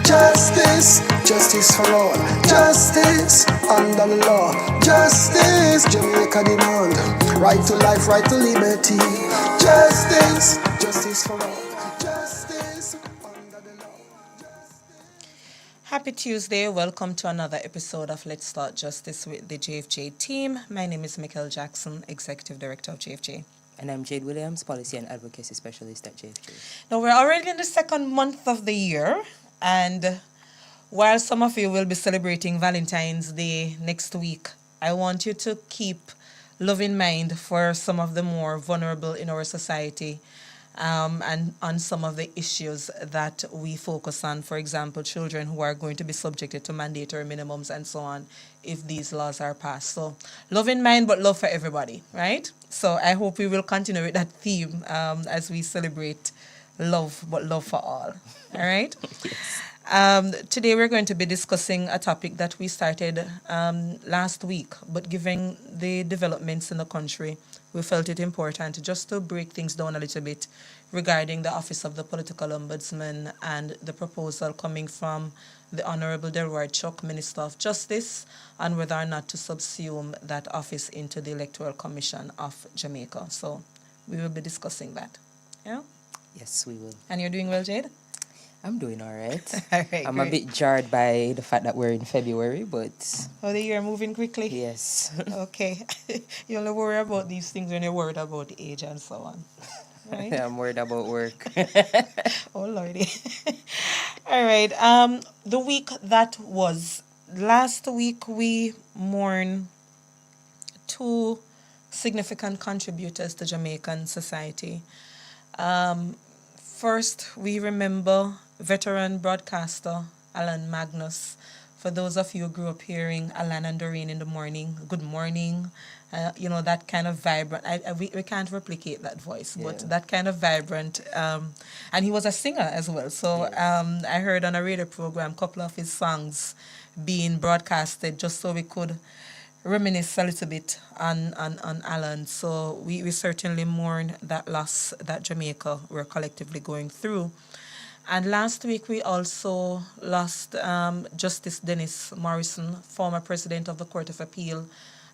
Justice, justice for all. Justice under the law. Justice, Jamaica demand. Right to life, right to liberty. Justice, justice for all. Justice under the law. Happy Tuesday. Welcome to another episode of Let's Start Justice with the JFJ team. My name is Michael Jackson, Executive Director of JFJ. And I'm Jade Williams, Policy and Advocacy Specialist at JFJ. Now, we're already in the second month of the year, and while some of you will be celebrating Valentine's Day next week, I want you to keep love in mind for some of the more vulnerable in our society, and on some of the issues that we focus on. For example, children who are going to be subjected to mandatory minimums and so on if these laws are passed. So love in mind, but love for everybody, right? So I hope we will continue with that theme as we celebrate love, but love for all. All right? Yes. Today we're going to be discussing a topic that we started last week, but given the developments in the country, we felt it important just to break things down a little bit regarding the Office of the Political Ombudsman and the proposal coming from the Honorable Delroy Chuck, Minister of Justice, and whether or not to subsume that office into the Electoral Commission of Jamaica. So we will be discussing that. Yeah? Yes, we will. And you're doing well, Jade? I'm doing all right. All right, I'm great. a bit jarred by the fact that we're in February, but... Oh, the year moving quickly? Yes. Okay. You only worry about these things when you're worried about age and so on. Right? I'm worried about work. Oh, Lordy. All right. The week that was, last week we mourned two significant contributors to Jamaican society. First, we remember veteran broadcaster Alan Magnus. For those of you who grew up hearing Alan and Doreen in the morning, good morning, that kind of vibrant, we can't replicate that voice, but that kind of vibrant, and he was a singer as well. So yes. I heard on a radio program a couple of his songs being broadcasted just so we could reminisce a little bit on Alan. So we certainly mourn that loss that Jamaica were collectively going through. And last week we also lost Justice Dennis Morrison, former president of the Court of Appeal.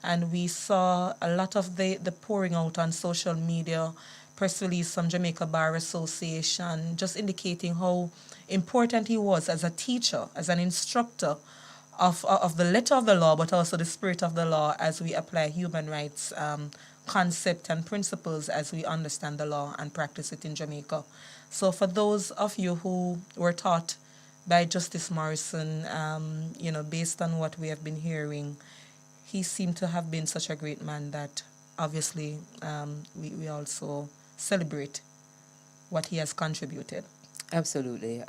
And we saw a lot of the pouring out on social media, press release from Jamaica Bar Association, just indicating how important he was as a teacher, as an instructor of the letter of the law, but also the spirit of the law as we apply human rights concept and principles as we understand the law and practice it in Jamaica. So for those of you who were taught by Justice Morrison, based on what we have been hearing, he seemed to have been such a great man that obviously we also celebrate what he has contributed. Absolutely.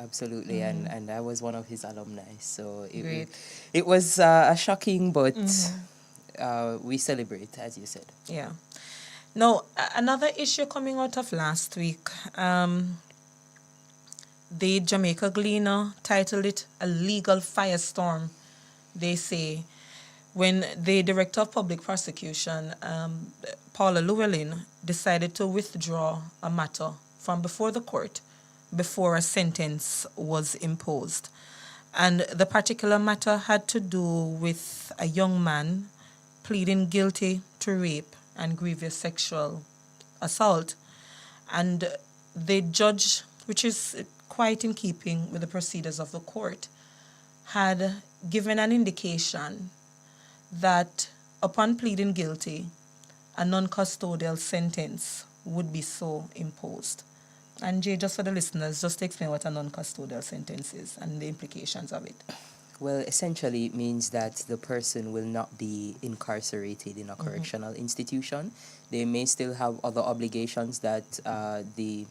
And I was one of his alumni, so it was shocking, but we celebrate, as you said. Yeah. Now, another issue coming out of last week, the Jamaica Gleaner titled it a legal firestorm, they say, when the Director of Public Prosecution, Paula Llewellyn, decided to withdraw a matter from before the court before a sentence was imposed. And the particular matter had to do with a young man pleading guilty to rape and grievous sexual assault. And the judge, which is quite in keeping with the procedures of the court, had given an indication that upon pleading guilty, a non-custodial sentence would be so imposed. And Jay, just for the listeners, just explain what a non-custodial sentence is and the implications of it. Well, essentially it means that the person will not be incarcerated in a correctional institution. They may still have other obligations that the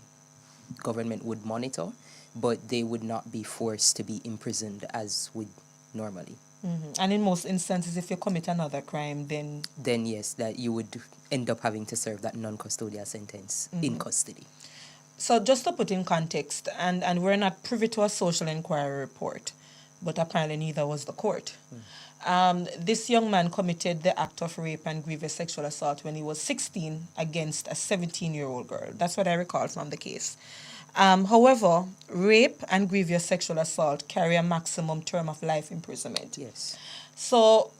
government would monitor, but they would not be forced to be imprisoned as would normally. Mm-hmm. And in most instances, if you commit another crime, then yes, that you would end up having to serve that non-custodial sentence in custody. So just to put in context, and we're not privy to a social inquiry report, but apparently neither was the court. This young man committed the act of rape and grievous sexual assault when he was 16 against a 17-year-old girl. That's what I recall from the case. However, rape and grievous sexual assault carry a maximum term of life imprisonment. Yes. So,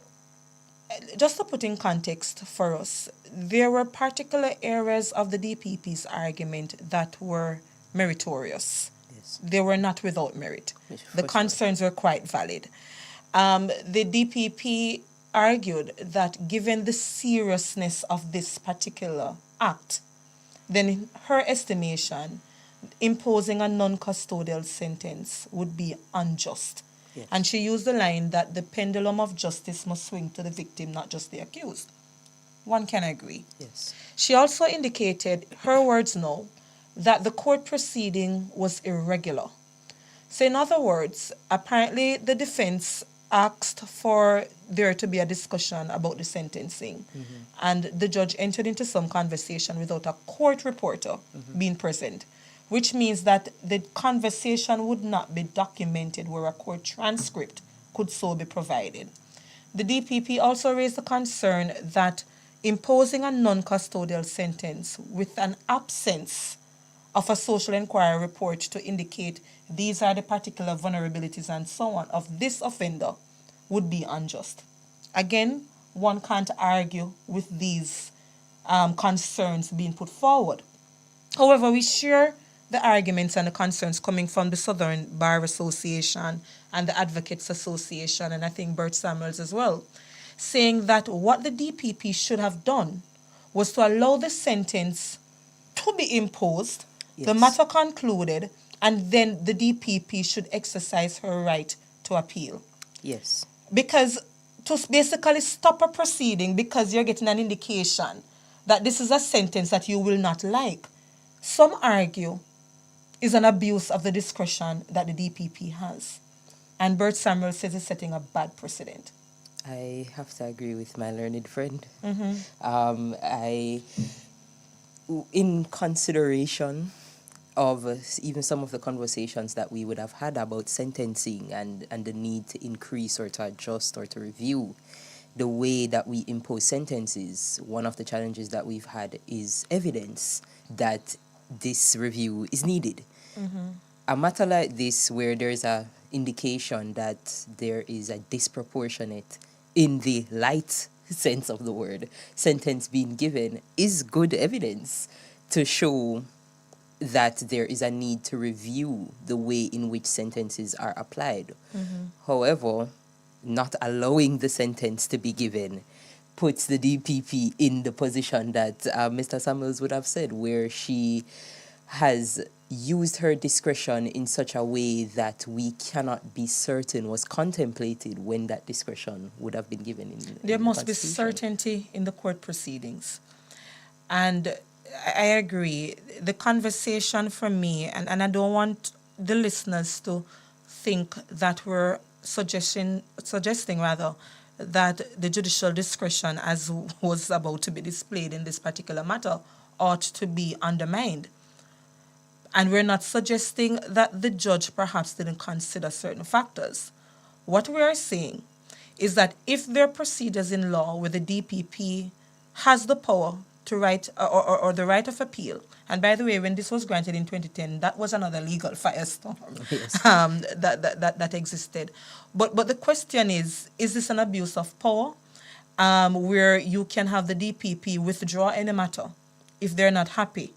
just to put in context for us, there were particular areas of the DPP's argument that were meritorious. Yes. They were not without merit. Yes, The for sure. concerns were quite valid. The DPP argued that given the seriousness of this particular act, then in her estimation, imposing a non-custodial sentence would be unjust. Yes. And she used the line that the pendulum of justice must swing to the victim, not just the accused. One can agree. Yes. She also indicated, her words no, that the court proceeding was irregular. So in other words, apparently the defense asked for there to be a discussion about the sentencing. And the judge entered into some conversation without a court reporter being present, which means that the conversation would not be documented where a court transcript could so be provided. The DPP also raised the concern that imposing a non-custodial sentence with an absence of a social inquiry report to indicate these are the particular vulnerabilities and so on of this offender would be unjust. Again, one can't argue with these concerns being put forward. However, we share the arguments and the concerns coming from the Southern Bar Association and the Advocates Association, and I think Bert Samuels as well, saying that what the DPP should have done was to allow the sentence to be imposed, the Yes. matter concluded, and then the DPP should exercise her right to appeal. Yes. Because to basically stop a proceeding because you're getting an indication that this is a sentence that you will not like, some argue is an abuse of the discretion that the DPP has. And Bert Samuel says it's setting a bad precedent. I have to agree with my learned friend. In consideration of even some of the conversations that we would have had about sentencing and the need to increase or to adjust or to review the way that we impose sentences, one of the challenges that we've had is evidence that this review is needed. A matter like this, where there's a indication that there is a disproportionate, in the light sense of the word, sentence being given, is good evidence to show that there is a need to review the way in which sentences are applied. However, not allowing the sentence to be given puts the DPP in the position that Mr. Samuels would have said, where she has used her discretion in such a way that we cannot be certain was contemplated when that discretion would have been given in There the must be Constitution. certainty in the court proceedings. And I agree. The conversation for me, and I don't want the listeners to think that we're suggesting rather that the judicial discretion as was about to be displayed in this particular matter ought to be undermined. And we're not suggesting that the judge perhaps didn't consider certain factors. What we are saying is that if there are procedures in law where the DPP has the power to write or the right of appeal, and by the way, when this was granted in 2010, that was another legal firestorm Yes. that existed. But the question is this an abuse of power where you can have the DPP withdraw any matter if they're not happy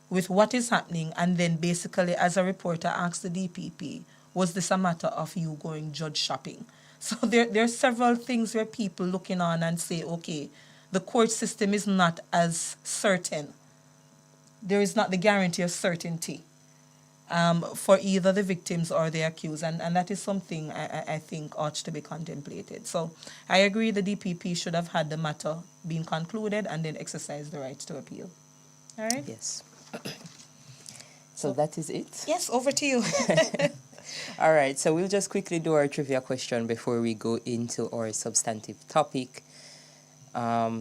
with what is happening, and then basically as a reporter asks the DPP, was this a matter of you going judge shopping? So there are several things where people looking on and say, okay, the court system is not as certain. There is not the guarantee of certainty for either the victims or the accused, and that is something I think ought to be contemplated. So I agree the DPP should have had the matter being concluded and then exercise the right to appeal. All right? Yes. So that is it. Yes, over to you. All right, so we'll just quickly do our trivia question before we go into our substantive topic. Our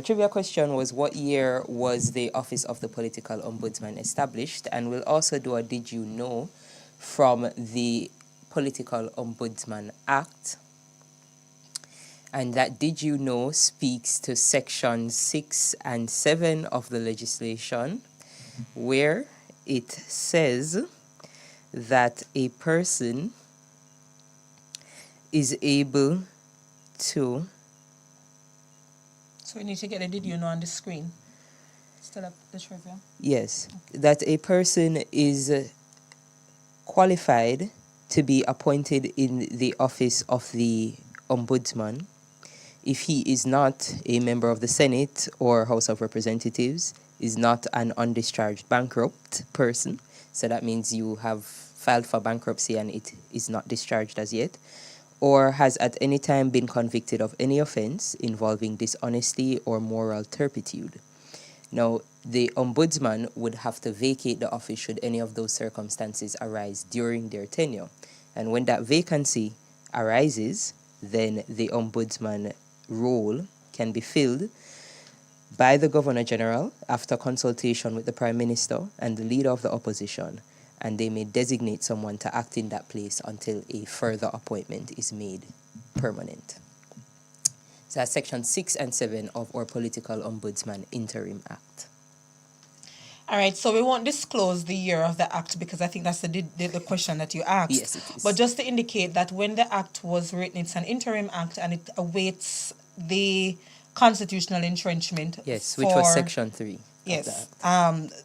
trivia question was, what year was the Office of the Political Ombudsman established? And we'll also do a Did You Know from the Political Ombudsman Act. And that Did You Know speaks to Section 6 and 7 of the legislation. where it says that a person is able to. So we need to get a did you know on the screen. Still up the trivia. Yes, that a person is qualified to be appointed in the office of the Ombudsman if he is not a member of the Senate or House of Representatives, is not an undischarged bankrupt person. So that means you have filed for bankruptcy and it is not discharged as yet, or has at any time been convicted of any offense involving dishonesty or moral turpitude. Now, the Ombudsman would have to vacate the office should any of those circumstances arise during their tenure. And when that vacancy arises, then the Ombudsman role can be filled by the Governor General after consultation with the Prime Minister and the Leader of the Opposition, and they may designate someone to act in that place until a further appointment is made permanent. So that's Section 6 and 7 of our Political Ombudsman Interim Act. All right, so we won't disclose the year of the act because I think that's the question that you asked. Yes, it is. But just to indicate that when the act was written, it's an interim act and it awaits the constitutional entrenchment. Yes, which was Section 3. Yes.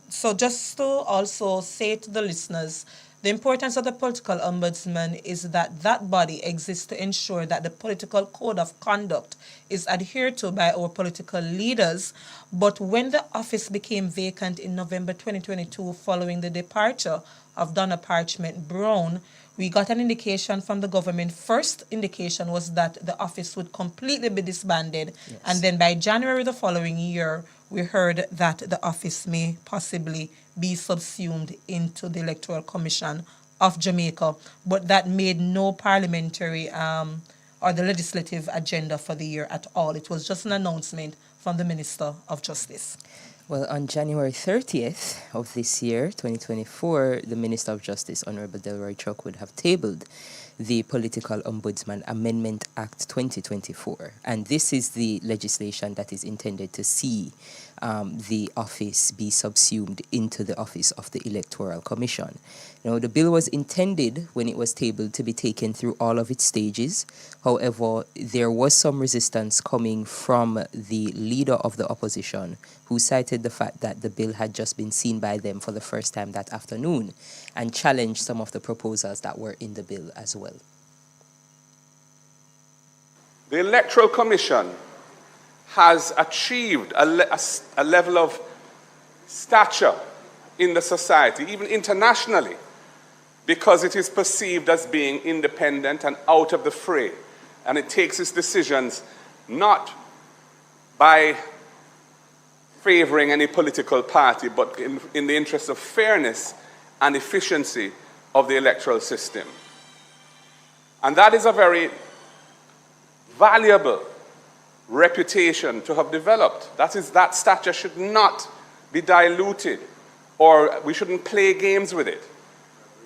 So just to also say to the listeners, the importance of the political ombudsman is that that body exists to ensure that the political code of conduct is adhered to by our political leaders. But when the office became vacant in November 2022 following the departure of Donna Parchment Brown, we got an indication from the government. First indication was that the office would completely be disbanded. Yes. And then by January the following year, we heard that the office may possibly be subsumed into the Electoral Commission of Jamaica, but that made no parliamentary or the legislative agenda for the year at all. It was just an announcement from the Minister of Justice. Well, on January 30th of this year, 2024, the Minister of Justice, Honorable Delroy Chuck, would have tabled the Political Ombudsman Amendment Act 2024. And this is the legislation that is intended to see the office be subsumed into the office of the Electoral Commission. Now, the bill was intended, when it was tabled, to be taken through all of its stages. However, there was some resistance coming from the leader of the opposition, who cited the fact that the bill had just been seen by them for the first time that afternoon and challenged some of the proposals that were in the bill as well. The Electoral Commission has achieved a level of stature in the society, even internationally, because it is perceived as being independent and out of the fray. And it takes its decisions not by favoring any political party, but in the interest of fairness and efficiency of the electoral system. And that is a very valuable reputation to have developed. That stature should not be diluted, or we shouldn't play games with it.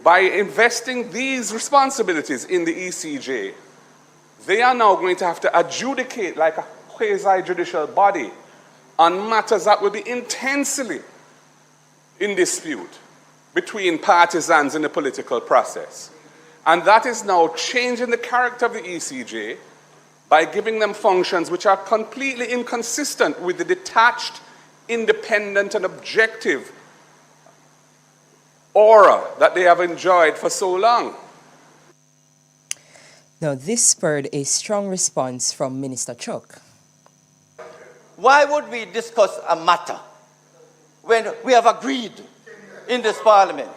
By investing these responsibilities in the ECJ, they are now going to have to adjudicate like a quasi-judicial body on matters that will be intensely in dispute between partisans in the political process. And that is now changing the character of the ECJ by giving them functions which are completely inconsistent with the detached, independent, and objective aura that they have enjoyed for so long. Now, this spurred a strong response from Minister Chuck. Why would we discuss a matter when we have agreed in this parliament?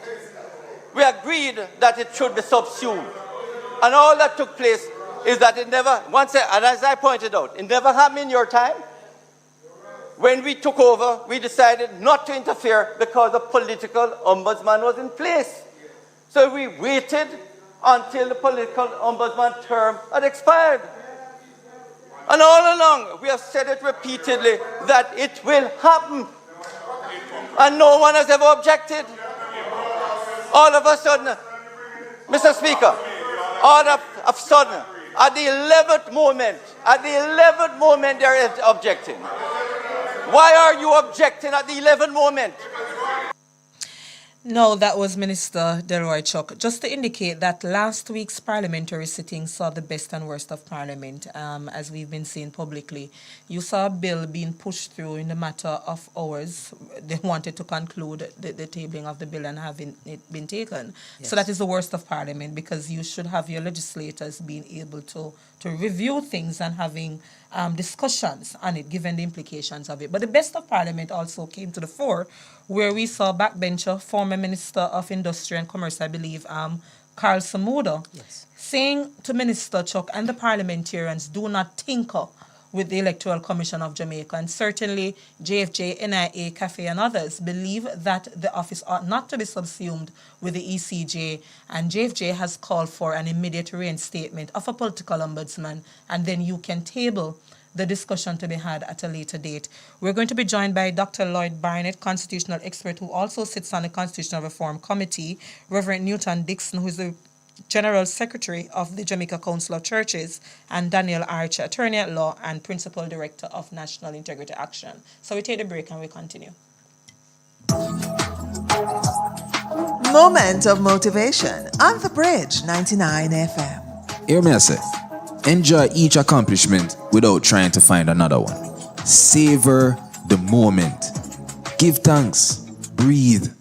We agreed that it should be subsumed. And all that took place is that it never, and as I pointed out, it never happened in your time. When we took over, we decided not to interfere because the political ombudsman was in place. So we waited until the political ombudsman term had expired. And all along, we have said it repeatedly that it will happen. And no one has ever objected. All of a sudden, Mr. Speaker, all of a sudden, at the 11th moment, they're objecting. Why are you objecting at the 11th moment? No, that was Minister Delroy Chuck. Just to indicate that last week's parliamentary sitting saw the best and worst of Parliament, as we've been seeing publicly. You saw a bill being pushed through in the matter of hours. They wanted to conclude the tabling of the bill and having it been taken. Yes. So that is the worst of Parliament, because you should have your legislators being able to review things and having discussions on it, given the implications of it. But the best of Parliament also came to the fore, where we saw backbencher, former Minister of Industry and Commerce, I believe, Carl Samuda, Yes. saying to Minister Chuck and the parliamentarians, do not tinker with the Electoral Commission of Jamaica. And certainly JFJ, NIA, CAFE and others believe that the office ought not to be subsumed with the ECJ, and JFJ has called for an immediate reinstatement of a political ombudsman, and then you can table the discussion to be had at a later date. We're going to be joined by Dr. Lloyd Barnett, constitutional expert who also sits on the Constitutional Reform Committee, Reverend Newton Dixon, who is the General Secretary of the Jamaica Council of Churches, and Daniel Archer, Attorney at Law and Principal Director of National Integrity Action. So we take a break and we continue. Moment of motivation on the Bridge 99 FM. Hear me, I say, enjoy each accomplishment without trying to find another one. Savor the moment. Give thanks. Breathe.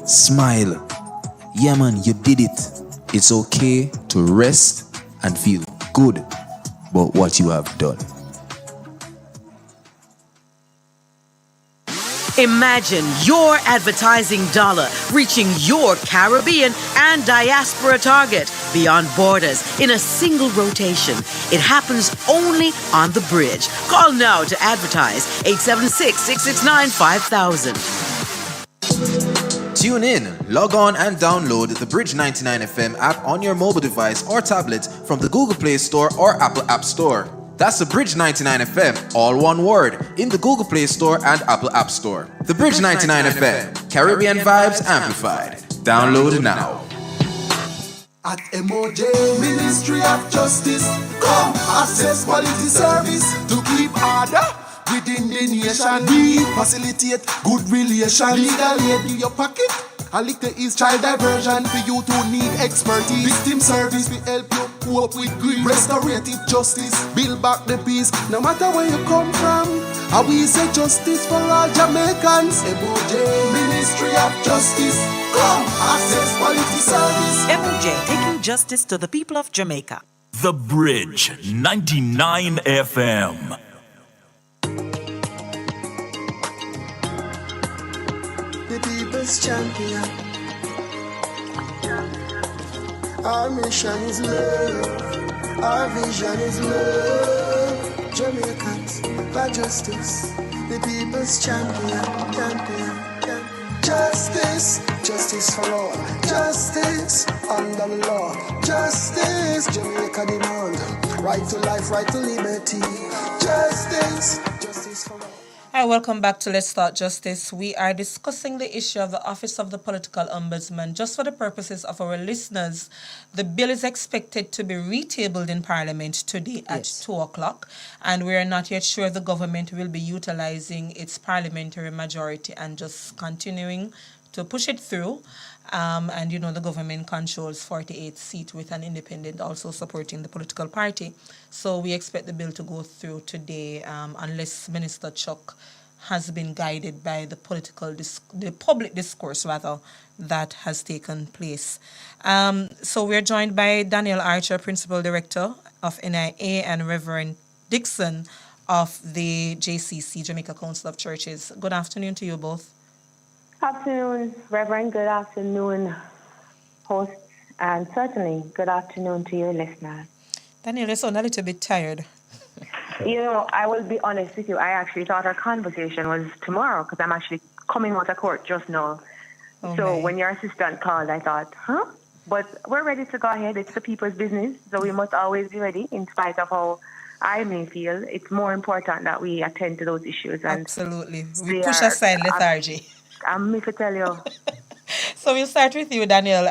Smile. Yeah, man, you did it. It's okay to rest and feel good about what you have done. Imagine your advertising dollar reaching your Caribbean and diaspora target beyond borders in a single rotation. It happens only on the Bridge. Call now to advertise 876-669-5000. Tune in, log on and download the Bridge 99 FM app on your mobile device or tablet from the Google Play Store or Apple App Store. That's the Bridge 99 FM, all one word, in the Google Play Store and Apple App Store. The Bridge 99 FM, Caribbean vibes amplified. Download now. At MOJ, Ministry of Justice, come access quality service to keep order within the nation. We facilitate good relations. Legal aid in your pocket. A little is child diversion for you to need expertise. Victim service we help you cope with grief. Restorative justice, build back the peace. No matter where you come from, how we say justice for all Jamaicans. MOJ, Ministry of Justice, come access quality service. MOJ, taking justice to the people of Jamaica. The Bridge 99 FM. The people's champion. Our mission is love. Our vision is love. Jamaicans for justice. The people's champion. Justice, justice for all. Justice under the law. Justice, Jamaica demand. Right to life, right to liberty. Justice, justice for all. Hi, welcome back to Let's Start Justice. We are discussing the issue of the Office of the Political Ombudsman. Just for the purposes of our listeners, the bill is expected to be retabled in Parliament today at 2 o'clock, and we are not yet sure the government will be utilizing its parliamentary majority and just continuing to push it through. And you know, the government controls 48 seats with an independent also supporting the political party. So we expect the bill to go through today, unless Minister Chuck has been guided by the public discourse rather that has taken place. So we're joined by Daniel Archer, Principal Director of NIA, and Reverend Dixon of the JCC, Jamaica Council of Churches. Good afternoon to you both. Afternoon, Reverend. Good afternoon, hosts, and certainly good afternoon to your listeners. Daniel, you sound a little bit tired. You know, I will be honest with you. I actually thought our conversation was tomorrow because I'm actually coming out of court just now. So when your assistant called, I thought, But we're ready to go ahead. It's the people's business, so we must always be ready in spite of how I may feel. It's more important that we attend to those issues. And absolutely. We push aside lethargy. I'm me to tell you. So we'll start with you, Daniel.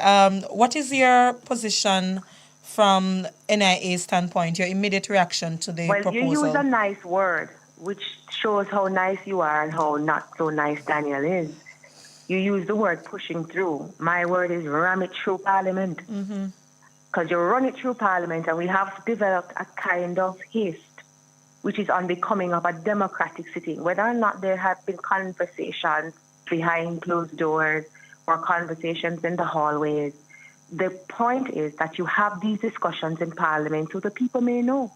What is your position from NIA's standpoint, your immediate reaction to the proposal? Well, you use a nice word, which shows how nice you are and how not so nice Daniel is. You use the word pushing through. My word is ram it through Parliament. Because you run it through Parliament, and we have developed a kind of haste, which is on becoming of a democratic sitting. Whether or not there have been conversations behind closed doors or conversations in the hallways, the point is that you have these discussions in Parliament so the people may know.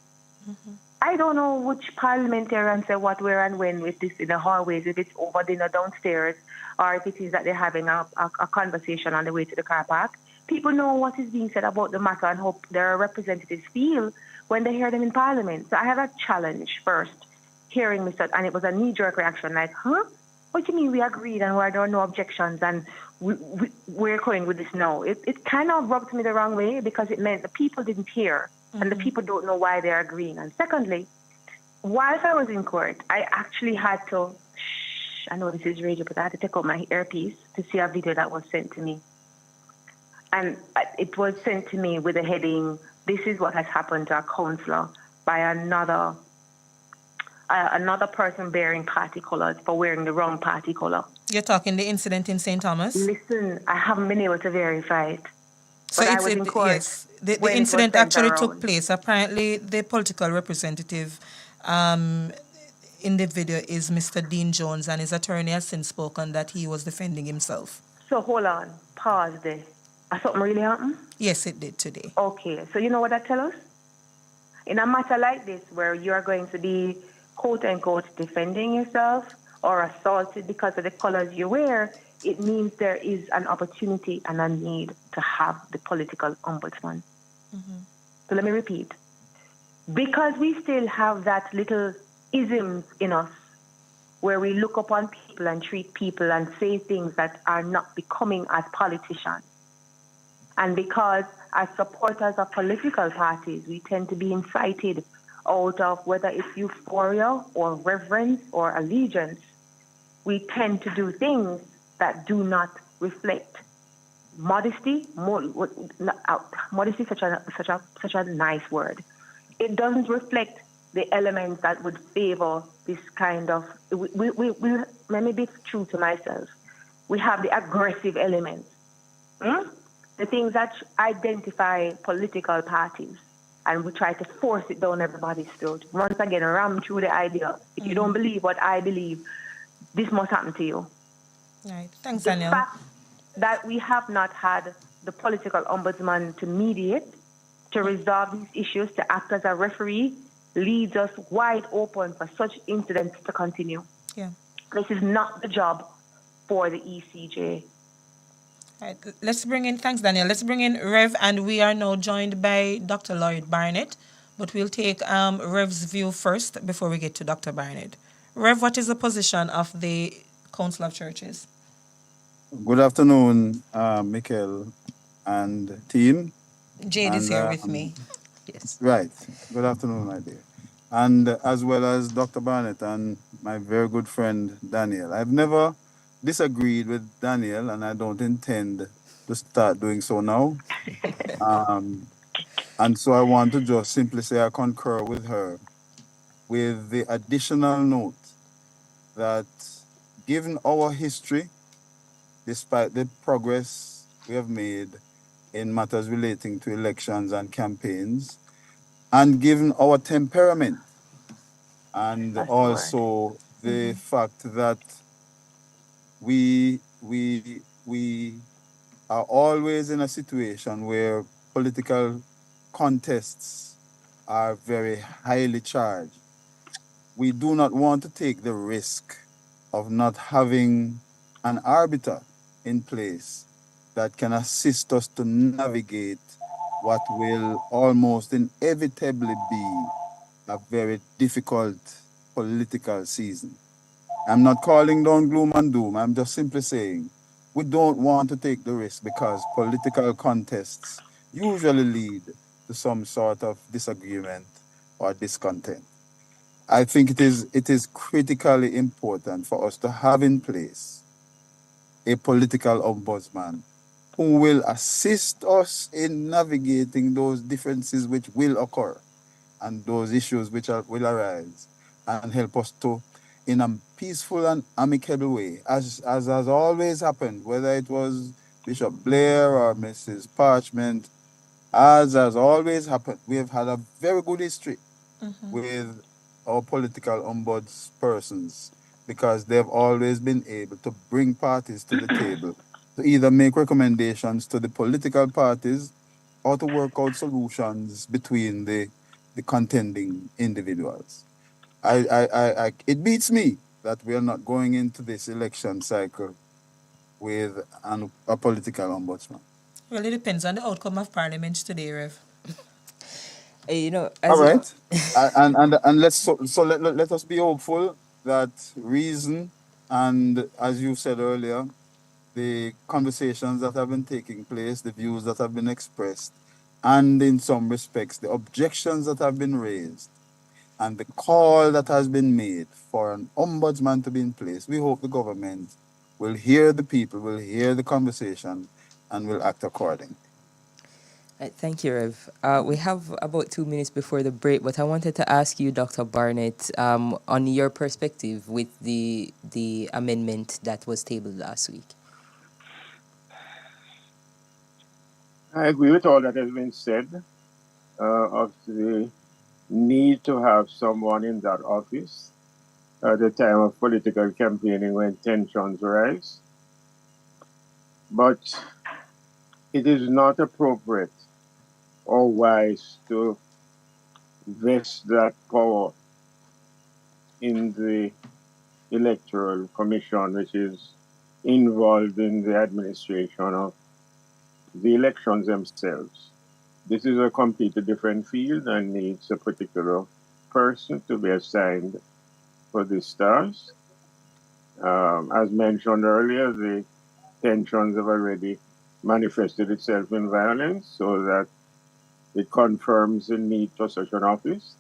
I don't know which parliamentarian said what, where, and when with this in the hallways, if it's over dinner downstairs, or if it is that they're having a conversation on the way to the car park. People know what is being said about the matter and hope their representatives feel when they hear them in Parliament. So I had a challenge first, hearing Mr. And it was a knee-jerk reaction, like, huh? What do you mean we agreed and there are no objections and we're going with this now? It kind of rubbed me the wrong way because it meant the people didn't hear and the people don't know why they're agreeing. And secondly, whilst I was in court, I actually had to, I know this is radio, but I had to take out my earpiece to see a video that was sent to me. And it was sent to me with a heading, "This is what has happened to a councillor by another person bearing party colours for wearing the wrong party colour." You're talking the incident in St. Thomas? Listen, I haven't been able to verify it. So but I was in court yes, the when it was incident sent actually took around. place. Apparently, the political representative in the video is Mr. Dean Jones, and his attorney has since spoken that he was defending himself. So hold on, pause there. Has something really happened? Yes, it did today. Okay, so you know what that tells us? In a matter like this, where you are going to be quote-unquote defending yourself or assaulted because of the colors you wear, it means there is an opportunity and a need to have the political ombudsman. So let me repeat. Because we still have that little isms in us where we look upon people and treat people and say things that are not becoming as politicians. And because as supporters of political parties, we tend to be incited out of whether it's euphoria or reverence or allegiance, we tend to do things that do not reflect modesty. Modesty is such a nice word. It doesn't reflect the elements that would favor this kind of. Let me be true to myself. We have the aggressive elements, the things that identify political parties, and we try to force it down everybody's throat. Once again, ram through the idea. If you don't believe what I believe, this must happen to you. Right. Thanks, The Daniel. fact that we have not had the political ombudsman to mediate, to resolve these issues, to act as a referee, leads us wide open for such incidents to continue. Yeah. This is not the job for the ECJ. Right. Let's bring in, thanks, Daniel. Let's bring in Rev, and we are now joined by Dr. Lloyd Barnett, but we'll take Rev's view first before we get to Dr. Barnett. Rev, what is the position of the Council of Churches? Good afternoon, Michael and team. Jade is here with me. Yes. Right. Good afternoon, my dear. And as well as Dr. Barnett and my very good friend Daniel. I've never disagreed with Daniel, and I don't intend to start doing so now. And so I want to just simply say I concur with her, with the additional note that given our history, despite the progress we have made in matters relating to elections and campaigns, and given our temperament, and That's also the fact that we are always in a situation where political contests are very highly charged. We do not want to take the risk of not having an arbiter in place that can assist us to navigate what will almost inevitably be a very difficult political season. I'm not calling down gloom and doom. I'm just simply saying we don't want to take the risk because political contests usually lead to some sort of disagreement or discontent. I think it is critically important for us to have in place a political ombudsman who will assist us in navigating those differences which will occur and those issues which will arise, and help us to in a peaceful and amicable way, as has always happened, whether it was Bishop Blair or Mrs. Parchment, as has always happened. We have had a very good history with our political ombudspersons because they've always been able to bring parties to the table to either make recommendations to the political parties or to work out solutions between the contending individuals. It beats me that we are not going into this election cycle with a political ombudsman. Well, it depends on the outcome of Parliament today, Rev. All right, and let us be hopeful that reason and, as you said earlier, the conversations that have been taking place, the views that have been expressed, and in some respects the objections that have been raised, and the call that has been made for an ombudsman to be in place. We hope the government will hear the people, will hear the conversation, and will act accordingly. Thank you, Rev. We have about 2 minutes before the break, but I wanted to ask you, Dr. Barnett, on your perspective with the amendment that was tabled last week. I agree with all that has been said of the need to have someone in that office at the time of political campaigning when tensions rise. But it is not appropriate or wise to vest that power in the Electoral Commission, which is involved in the administration of the elections themselves. This is a completely different field and needs a particular person to be assigned for this task. As mentioned earlier, the tensions have already manifested itself in violence, so that it confirms the need for such an office.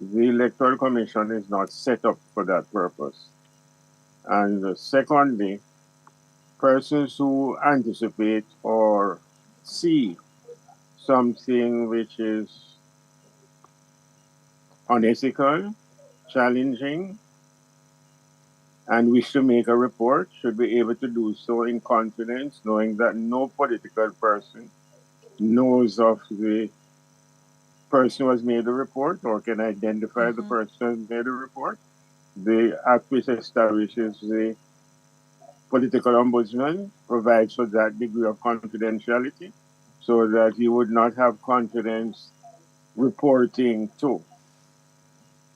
The Electoral Commission is not set up for that purpose. And secondly, persons who anticipate or see something which is unethical, challenging, and wish to make a report should be able to do so in confidence, knowing that no political person knows of the person who has made the report or can identify the person who has made the report. The Act which establishes the political ombudsman provides for that degree of confidentiality so that you would not have confidence reporting to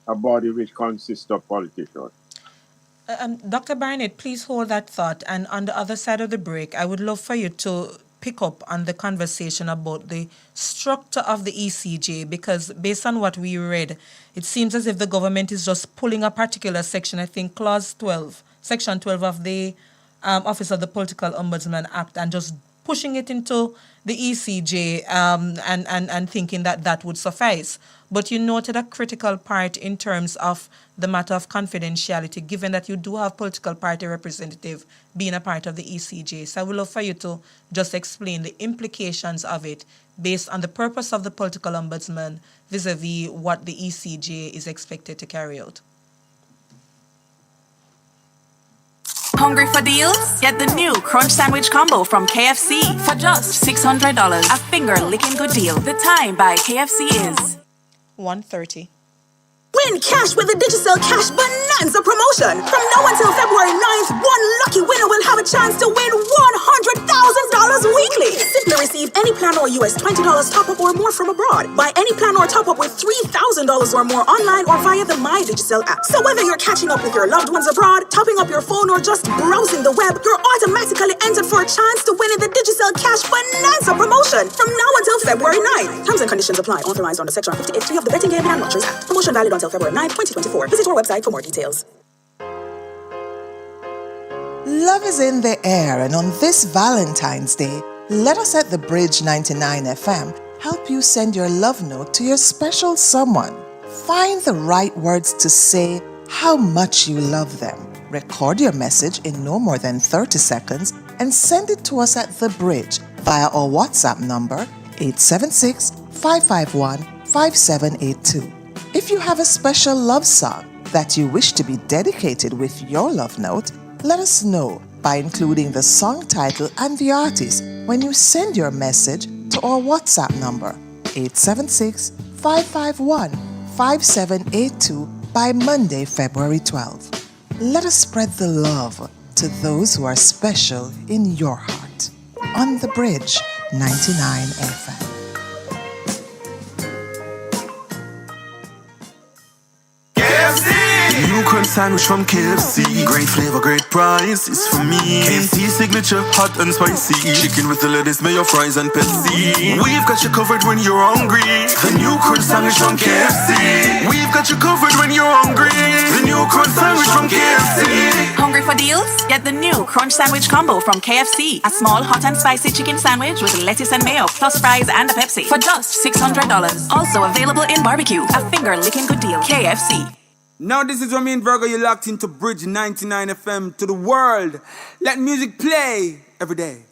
a body which consists of politicians. Dr. Barnett, please hold that thought. And on the other side of the break, I would love for you to pick up on the conversation about the structure of the ECJ, because based on what we read, it seems as if the government is just pulling a particular section, I think clause 12, section 12 of the Office of the Political Ombudsman Act, and just pushing it into the ECJ and thinking that that would suffice. But you noted a critical part in terms of the matter of confidentiality, given that you do have political party representative being a part of the ECJ. So I would love for you to just explain the implications of it based on the purpose of the political ombudsman vis-a-vis what the ECJ is expected to carry out. Hungry for deals? Get the new Crunch Sandwich Combo from KFC for just $600. A finger-licking good deal. The time by KFC is 1:30. Win cash with the Digicel Cash Bonanza promotion. From now until February 9th, one lucky winner will have a chance to win $100,000 weekly. Simply receive any plan or US $20 top-up or more from abroad. Buy any plan or top-up with $3,000 or more online or via the My Digicel app. So whether you're catching up with your loved ones abroad, topping up your phone, or just browsing the web, you're automatically entered for a chance to win in the Digicel Cash Bonanza promotion from now until February 9th. Terms and conditions apply. Authorized under Section 58.3 of the Betting Gaming and Lotteries Act. Promotion valid until February 9th, 2024. Visit our website for more details. Love is in the air, and on this Valentine's Day, let us at the Bridge 99 FM help you send your love note to your special someone. Find the right words to say how much you love them. Record your message in no more than 30 seconds and send it to us at the Bridge via our WhatsApp number 876-551-5782. If you have a special love song, that you wish to be dedicated with your love note, let us know by including the song title and the artist when you send your message to our WhatsApp number 876-551-5782 by Monday, February 12th. Let us spread the love to those who are special in your heart. On the Bridge 99 FM. New crunch sandwich from KFC. Great flavor, great price. It's for me. KFC signature, hot and spicy. Chicken with the lettuce, mayo, fries, and Pepsi. We've got you covered when you're hungry. The new crunch sandwich from KFC. We've got you covered when you're hungry. The new crunch sandwich from KFC. Hungry for deals? Get the new Crunch Sandwich Combo from KFC. A small hot and spicy chicken sandwich with lettuce and mayo, plus fries and a Pepsi for just $600. Also available in barbecue. A finger-licking good deal. KFC. Now this is Ramin Virgo, you're locked into Bridge 99 FM to the world. Let music play every day.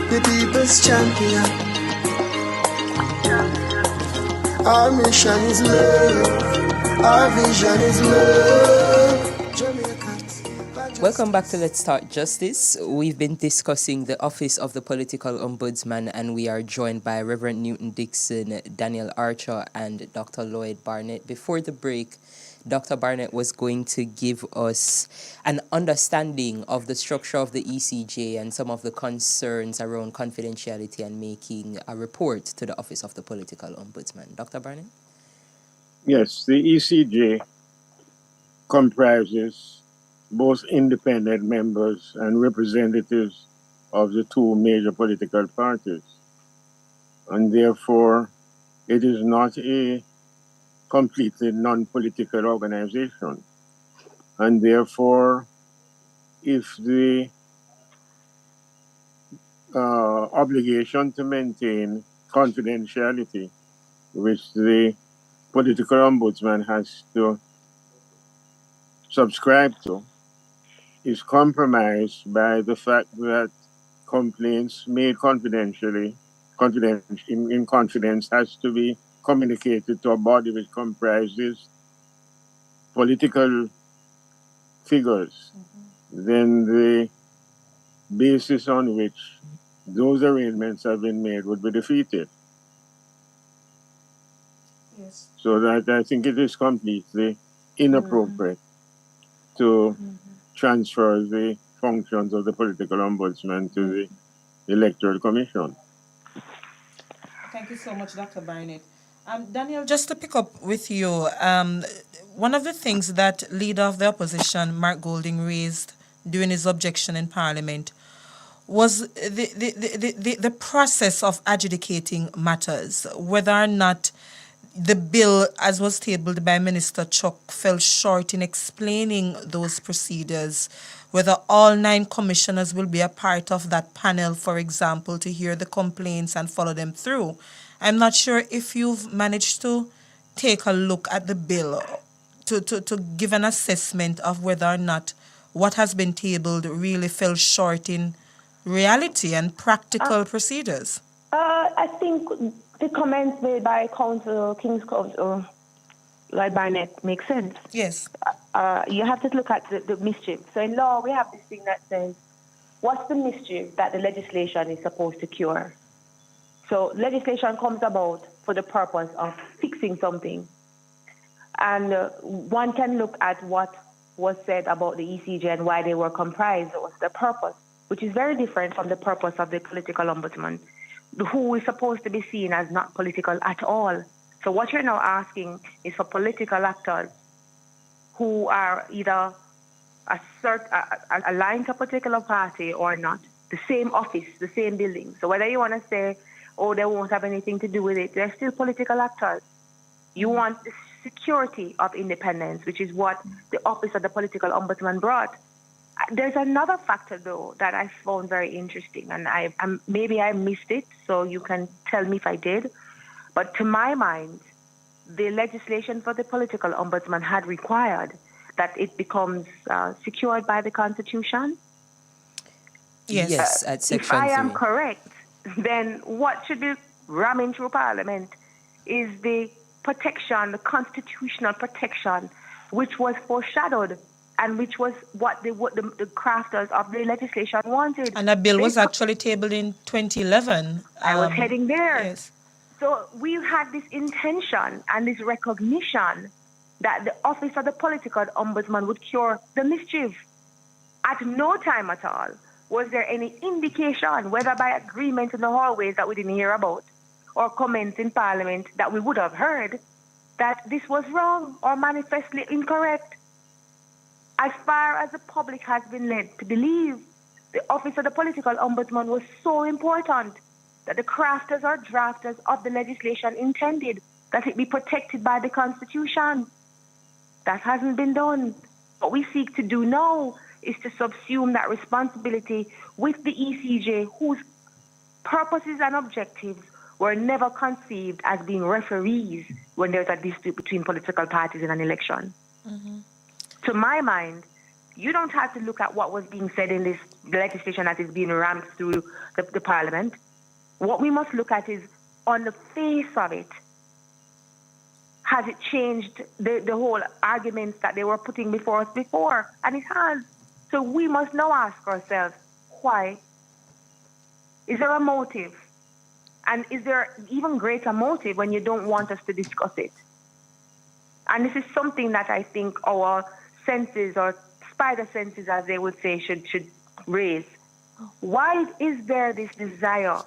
The people's champion. Our mission is love. Our vision is love. Jamaicans. Welcome back to Let's Start Justice. We've been discussing the Office of the Political Ombudsman, and we are joined by Reverend Newton Dixon, Daniel Archer, and Dr. Lloyd Barnett. Before the break, Dr. Barnett was going to give us an understanding of the structure of the ECJ and some of the concerns around confidentiality and making a report to the Office of the Political Ombudsman. Dr. Barnett? Yes, the ECJ comprises both independent members and representatives of the two major political parties. And therefore, it is not a completely non-political organization. And therefore, if the obligation to maintain confidentiality, which the political ombudsman has to subscribe to, is compromised by the fact that complaints made confidentially, in confidence, has to be communicated to a body which comprises political figures, then the basis on which those arrangements have been made would be defeated. Yes. So that I think it is completely inappropriate to transfer the functions of the political ombudsman to the Electoral Commission. Thank you so much, Dr. Barnett. Daniel, just to pick up with you, one of the things that leader of the opposition, Mark Golding, raised during his objection in Parliament was the process of adjudicating matters, whether or not the bill, as was tabled by Minister Chuck, fell short in explaining those procedures, whether all 9 commissioners will be a part of that panel, for example, to hear the complaints and follow them through. I'm not sure if you've managed to take a look at the bill to give an assessment of whether or not what has been tabled really fell short in reality and practical procedures. I think the comments made by King's Counsel, Lloyd Barnett, make sense. Yes. You have to look at the mischief. So in law, we have this thing that says, what's the mischief that the legislation is supposed to cure? So legislation comes about for the purpose of fixing something. And one can look at what was said about the ECJ and why they were comprised. What's the purpose, which is very different from the purpose of the political ombudsman, who is supposed to be seen as not political at all. So what you're now asking is for political actors who are either aligned to a particular party or not, the same office, the same building. So whether you want to say, oh, they won't have anything to do with it, they're still political actors. You want the security of independence, which is what the Office of the Political Ombudsman brought. There's another factor, though, that I found very interesting, and maybe I missed it, so you can tell me if I did. But to my mind, the legislation for the political ombudsman had required that it becomes secured by the Constitution. Yes, at Section 3. If I am correct, then what should be ramming through Parliament is the protection, the constitutional protection, which was foreshadowed and which was what the crafters of the legislation wanted. And that bill was actually tabled in 2011. I was heading there. Yes. So we had this intention and this recognition that the office of the political ombudsman would cure the mischief. At no time at all was there any indication, whether by agreement in the hallways that we didn't hear about, or comments in Parliament that we would have heard, that this was wrong or manifestly incorrect. As far as the public has been led to believe, the office of the political ombudsman was so important that the crafters or drafters of the legislation intended that it be protected by the Constitution. That hasn't been done. What we seek to do now is to subsume that responsibility with the ECJ, whose purposes and objectives were never conceived as being referees when there's a dispute between political parties in an election. Mm-hmm. To my mind, you don't have to look at what was being said in this legislation that is being rammed through the Parliament. What we must look at is, on the face of it, has it changed the whole arguments that they were putting before us before? And it has. So we must now ask ourselves, why? Is there a motive? And is there even greater motive when you don't want us to discuss it? And this is something that I think our senses, or spider senses as they would say, should raise. Why is there this desire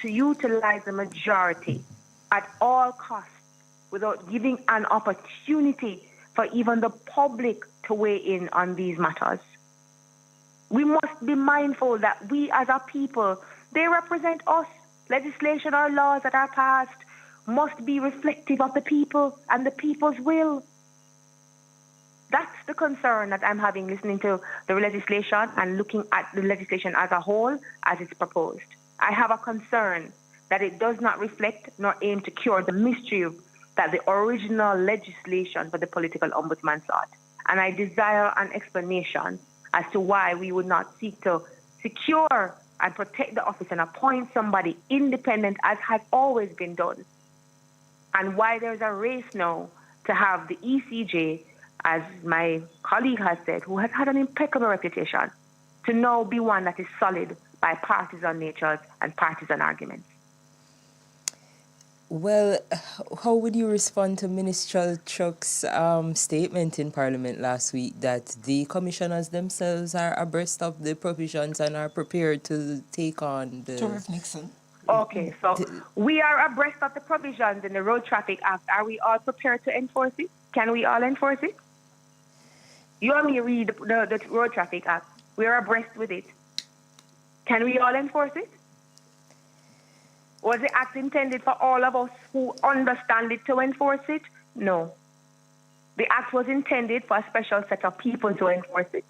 to utilize the majority at all costs without giving an opportunity for even the public to weigh in on these matters? We must be mindful that we as a people, they represent us. Legislation or laws that are passed must be reflective of the people and the people's will. That's the concern that I'm having listening to the legislation and looking at the legislation as a whole as it's proposed. I have a concern that it does not reflect nor aim to cure the mischief that the original legislation for the political ombudsman sought. And I desire an explanation as to why we would not seek to secure and protect the office and appoint somebody independent, as has always been done. And why there's a race now to have the ECJ, as my colleague has said, who has had an impeccable reputation, to now be one that is solid by partisan natures and partisan arguments. Well, how would you respond to Minister Chuck's statement in Parliament last week that the commissioners themselves are abreast of the provisions and are prepared to take on the... Torif Nixon. Okay, so we are abreast of the provisions in the Road Traffic Act. Are we all prepared to enforce it? Can we all enforce it? You and me read the Road Traffic Act. We are abreast with it. Can we all enforce it? Was the act intended for all of us who understand it to enforce it? No. The act was intended for a special set of people to enforce it.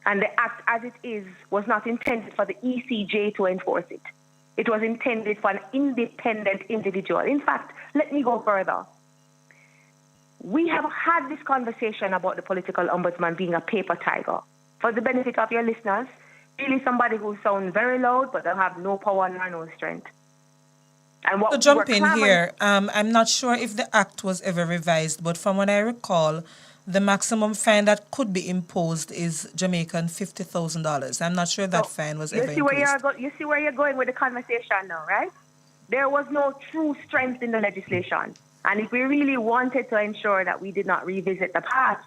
And the act as it is was not intended for the ECJ to enforce it. It was intended for an independent individual. In fact, let me go further. We have had this conversation about the political ombudsman being a paper tiger. For the benefit of your listeners, really somebody who sounds very loud but they have no power nor no strength. And what to jump in here, I'm not sure if the act was ever revised, but from what I recall, the maximum fine that could be imposed is Jamaican $50,000. I'm not sure if that fine was ever imposed. You see where you're going with the conversation now, right? There was no true strength in the legislation. And if we really wanted to ensure that we did not revisit the past,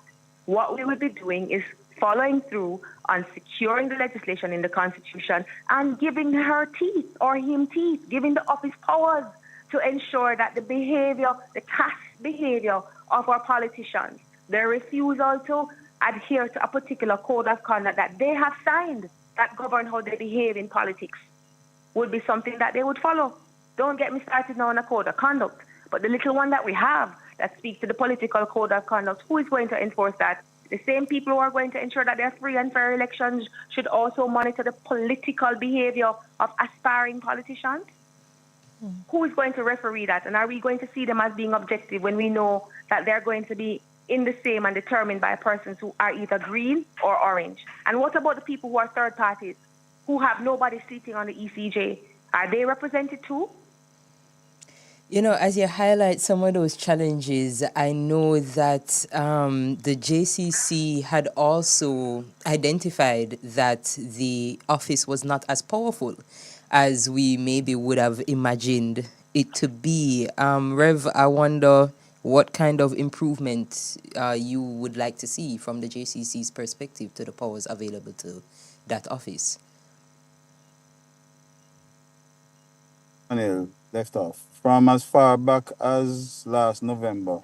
what we would be doing is following through on securing the legislation in the Constitution and giving her teeth or him teeth, giving the office powers to ensure that the behavior, the caste behavior of our politicians, their refusal to adhere to a particular code of conduct that they have signed that govern how they behave in politics would be something that they would follow. Don't get me started now on a code of conduct, but the little one that we have that speaks to the political code of conduct, who is going to enforce that? The same people who are going to ensure that there are free and fair elections should also monitor the political behavior of aspiring politicians. Who is going to referee that? And are we going to see them as being objective when we know that they're going to be in the same and determined by persons who are either green or orange? And what about the people who are third parties, who have nobody sitting on the ECJ? Are they represented too? You know, as you highlight some of those challenges, I know that the JCC had also identified that the office was not as powerful as we maybe would have imagined it to be. Rev, I wonder what kind of improvement you would like to see from the JCC's perspective to the powers available to that office. Daniel left off from as far back as last November,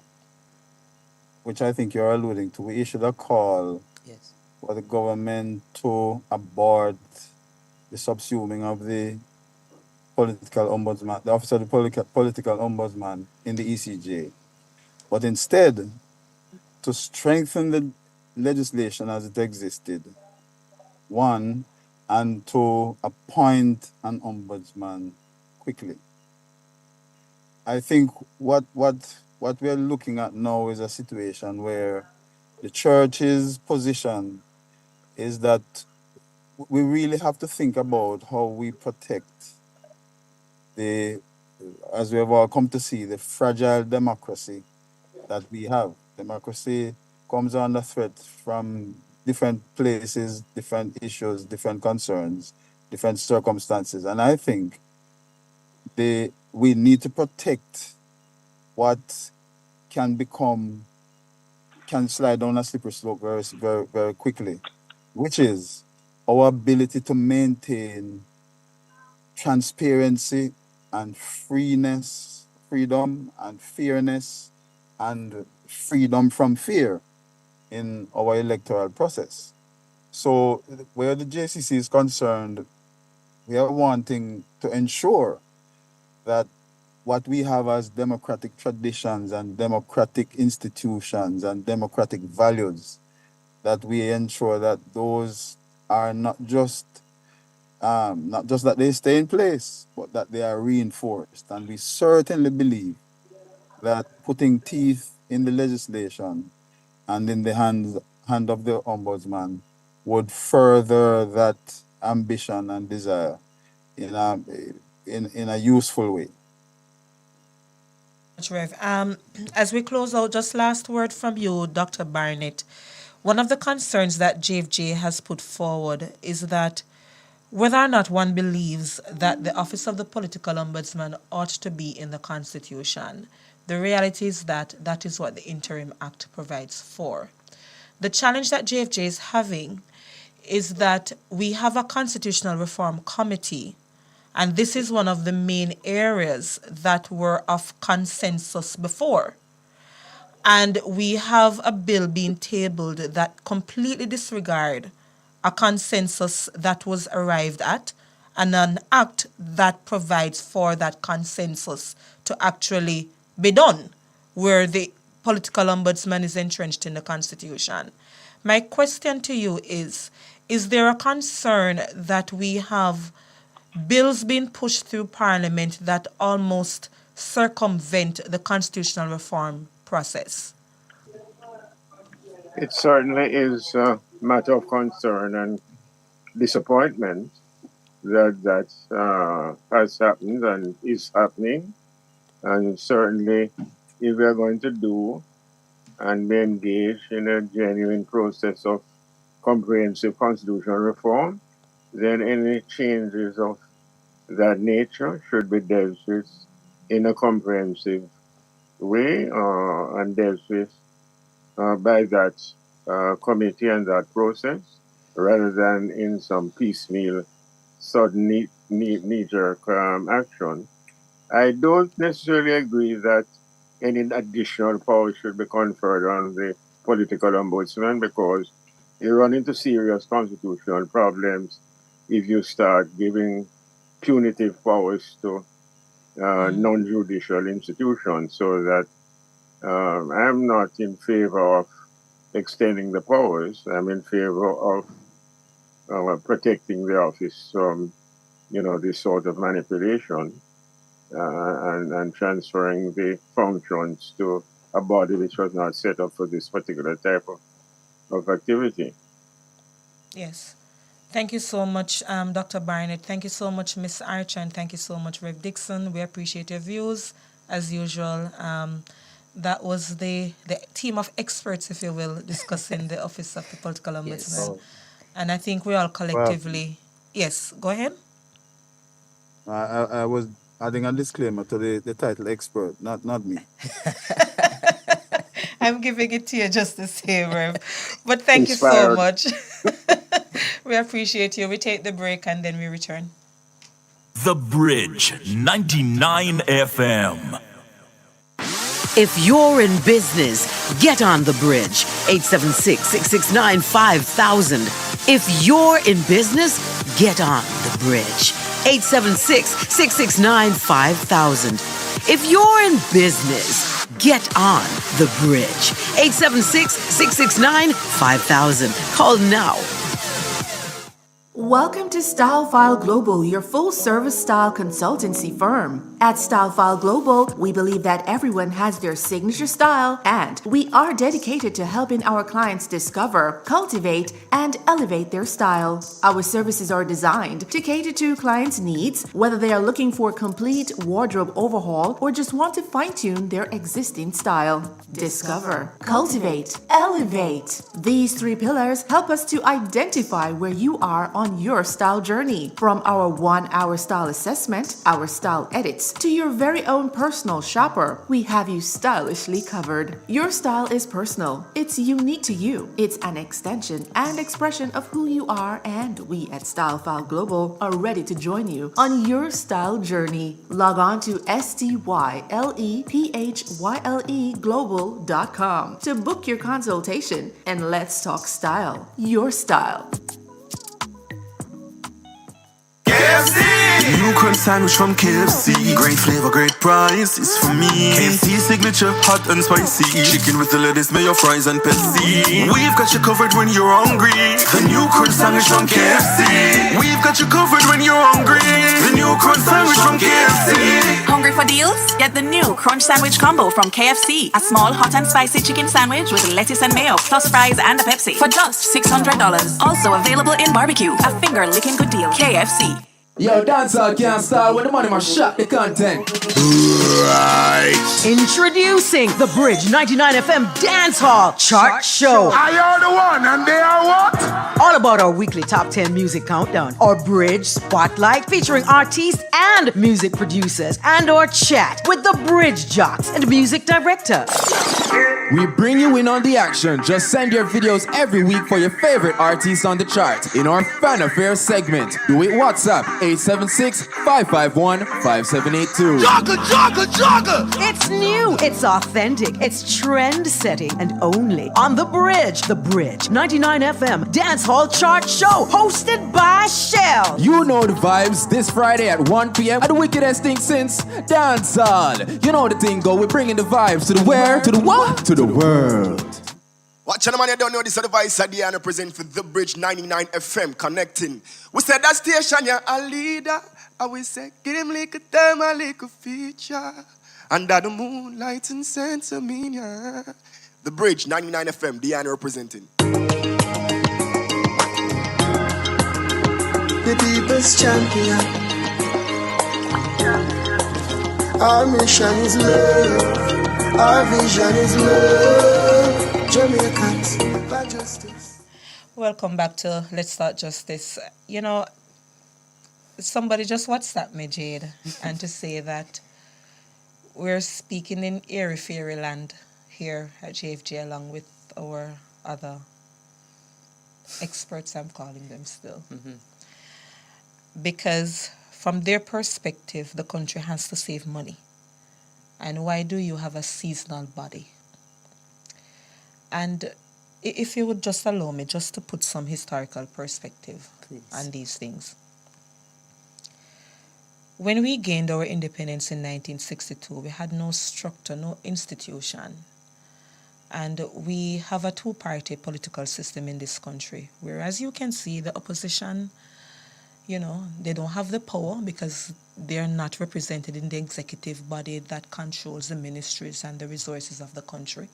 which I think you're alluding to. We issued a call Yes. for the government to abort the subsuming of the political ombudsman, the office of the political ombudsman in the ECJ, but instead to strengthen the legislation as it existed, one, and to appoint an ombudsman quickly. I think what we're looking at now is a situation where the church's position is that we really have to think about how we protect the, as we have all come to see, the fragile democracy that we have. Democracy comes under threat from different places, different issues, different concerns, different circumstances. And I think we need to protect what can slide down a slippery slope very, very, very quickly, which is our ability to maintain transparency and freedom and fairness and freedom from fear in our electoral process. So where the JCC is concerned, we are wanting to ensure that what we have as democratic traditions and democratic institutions and democratic values, that we ensure that those are not just that they stay in place, but that they are reinforced. And we certainly believe that putting teeth in the legislation and in the hand of the ombudsman would further that ambition and desire in a useful way. Rev. As we close out, just last word from you, Dr. Barnett. One of the concerns that JFJ has put forward is that whether or not one believes that the office of the political ombudsman ought to be in the Constitution, the reality is that that is what the Interim Act provides for. The challenge that JFJ is having is that we have a constitutional reform committee, and this is one of the main areas that were of consensus before. And we have a bill being tabled that completely disregards a consensus that was arrived at and an act that provides for that consensus to actually be done, where the political ombudsman is entrenched in the Constitution. My question to you is there a concern that we have bills being pushed through Parliament that almost circumvent the constitutional reform process? It certainly is a matter of concern and disappointment that has happened and is happening. And certainly, if we are going to do and be engaged in a genuine process of comprehensive constitutional reform, then any changes of that nature should be dealt with in a comprehensive way and dealt with by that committee and that process, rather than in some piecemeal, sudden knee-jerk action. I don't necessarily agree that any additional power should be conferred on the political ombudsman, because you run into serious constitutional problems if you start giving punitive powers to non-judicial institutions. So that I'm not in favor of extending the powers. I'm in favor of protecting the office from, this sort of manipulation and transferring the functions to a body which was not set up for this particular type of activity. Yes. Thank you so much, Dr. Barnett. Thank you so much, Ms. Archer, and thank you so much, Rev Dixon. We appreciate your views. as usual. That was the team of experts, if you will, discussing the Office of the Political Ombudsman. Yes. And I think we all Well, collectively... Yes, go ahead. I was adding a disclaimer to the title expert, not me. I'm giving it to you just the same, Rev. But thank you so Inspired. much. We appreciate you. We take the break and then we return. The Bridge 99 FM. If you're in business, get on the bridge. 876-669-5000. If you're in business, get on the bridge. 876-669-5000. If you're in business, get on the bridge. 876-669-5000. Call now. Welcome to Style File Global, your full-service style consultancy firm. At Style File Global, we believe that everyone has their signature style, and we are dedicated to helping our clients discover, cultivate, and elevate their style. Our services are designed to cater to clients' needs, whether they are looking for a complete wardrobe overhaul or just want to fine-tune their existing style. Discover, cultivate, elevate. These three pillars help us to identify where you are on your style journey. From our 1-hour style assessment, our style edits, to your very own personal shopper, we have you stylishly covered. Your style is personal. It's unique to you. It's an extension and expression of who you are, and we at Style File Global are ready to join you on your style journey. Log on to stylephygle.com to book your consultation, and let's talk style. Your style. New crunch sandwich from KFC. Great flavor, great price, it's for me. KFC signature, hot and spicy. Chicken with the lettuce, mayo, fries and Pepsi. We've got you covered when you're hungry. The new crunch sandwich from KFC. We've got you covered when you're hungry. The new crunch sandwich from KFC. Hungry for deals? Get the new Crunch Sandwich Combo from KFC. A small hot and spicy chicken sandwich with lettuce and mayo, plus fries and a Pepsi for just $600. Also available in barbecue. A finger-licking good deal. KFC. Yo, dancehall can't start when the money must shut the content. Right. Introducing the Bridge 99 FM Dance Hall Chart Show. I are the one and they are what? All about our weekly top 10 music countdown, our Bridge Spotlight featuring artists and music producers, and our chat with the Bridge Jocks and music director. We bring you in on the action. Just send your videos every week for your favorite artists on the chart in our Fan Affair segment. Do it WhatsApp 876-551-5782. Jogger! It's new, it's authentic, it's trend-setting, and only on The Bridge. The Bridge 99 FM Dance Hall Chart Show, hosted by Shell. You know the vibes this Friday at 1 p.m. at the wickedest thing since dancehall. You know the thing go, we're bringing the vibes to the where, to the what, to the world. Watch the man, you don't know this advice at the end present for The Bridge 99 FM connecting. We said that station, you're a leader. I will say, give him like a time, a like a feature. Under the moonlight and sense of me, yeah. The Bridge 99 FM, Deanna representing. The people's champion. Our mission is love. Our vision is love. Jamaicans, by justice. Welcome back to Let's Start Justice. You know, somebody just WhatsApped me, Jade, and to say that we're speaking in airy fairy land here at JFJ along with our other experts, I'm calling them still. Mm-hmm. Because from their perspective, the country has to save money. And why do you have a seasonal body? And if you would just allow me just to put some historical perspective on these things. When we gained our independence in 1962, we had no structure, no institution. And we have a two-party political system in this country, where, as you can see, the opposition, you know, they don't have the power because they're not represented in the executive body that controls the ministries and the resources of the country.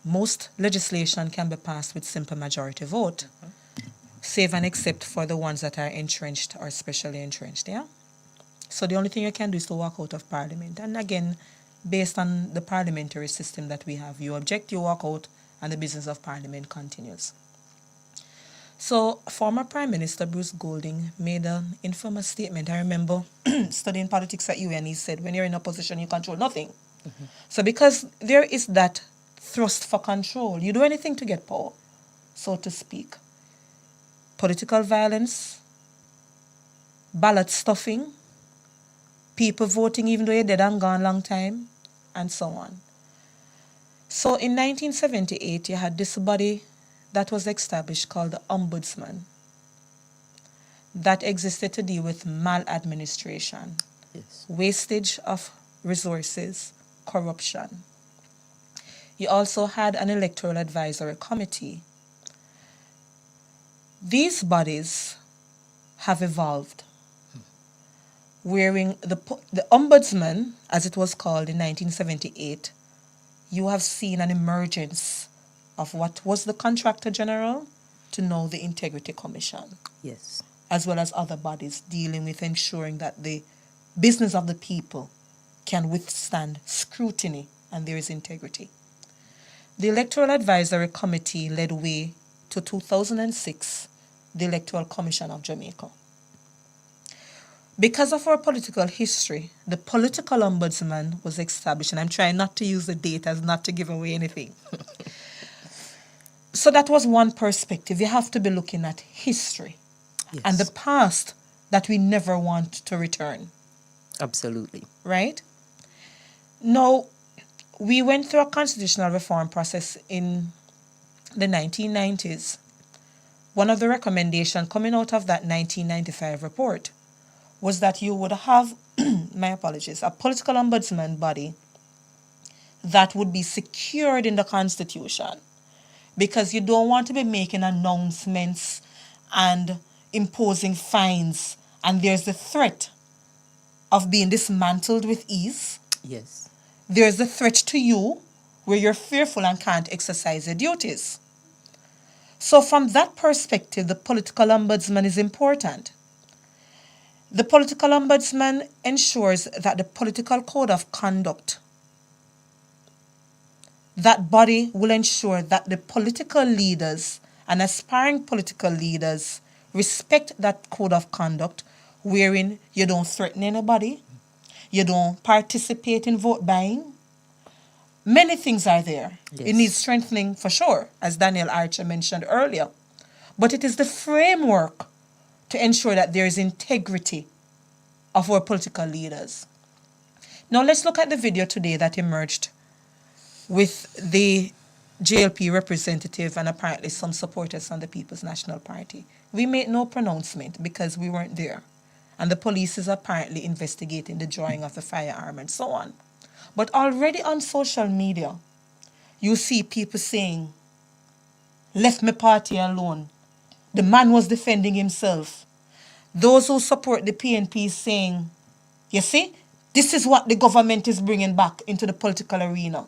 Most legislation can be passed with simple majority vote, save and except for the ones that are entrenched or specially entrenched, yeah? So the only thing you can do is to walk out of Parliament. And again, based on the parliamentary system that we have, you object, you walk out, and the business of Parliament continues. So former Prime Minister Bruce Golding made an infamous statement. I remember studying politics at UN. He said, when you're in opposition, you control nothing. So because there is that thrust for control, you do anything to get power, so to speak. Political violence, ballot stuffing, people voting even though you're dead and gone long time, and so on. So in 1978, you had this body that was established called the Ombudsman that existed to deal with maladministration, wastage of resources, corruption. You also had an electoral advisory committee. These bodies have evolved, wherein the Ombudsman, as it was called in 1978, you have seen an emergence of what was the Contractor General to now the Integrity Commission. Yes. As well as other bodies dealing with ensuring that the business of the people can withstand scrutiny and there is integrity. The Electoral Advisory Committee led way to 2006, the Electoral Commission of Jamaica. Because of our political history, the Political Ombudsman was established, and I'm trying not to use the date as not to give away anything. So that was one perspective. You have to be looking at history and the past that we never want to return. Absolutely. Right? Now, we went through a constitutional reform process in the 1990s. One of the recommendations coming out of that 1995 report was that you would have, my apologies, a political ombudsman body that would be secured in the Constitution, because you don't want to be making announcements and imposing fines, and there's the threat of being dismantled with ease. Yes. There's the threat to you where you're fearful and can't exercise your duties. So from that perspective, the political ombudsman is important. The political ombudsman ensures that the political code of conduct, that body will ensure that the political leaders and aspiring political leaders respect that code of conduct, wherein you don't threaten anybody, you don't participate in vote buying. Many things are there. Yes. It needs strengthening for sure, as Daniel Archer mentioned earlier. But it is the framework to ensure that there is integrity of our political leaders. Now let's look at the video today that emerged with the JLP representative and apparently some supporters from the People's National Party. We made no pronouncement because we weren't there. And the police is apparently investigating the drawing of the firearm and so on. But already on social media, you see people saying, left my party alone. The man was defending himself. Those who support the PNP saying, you see, this is what the government is bringing back into the political arena.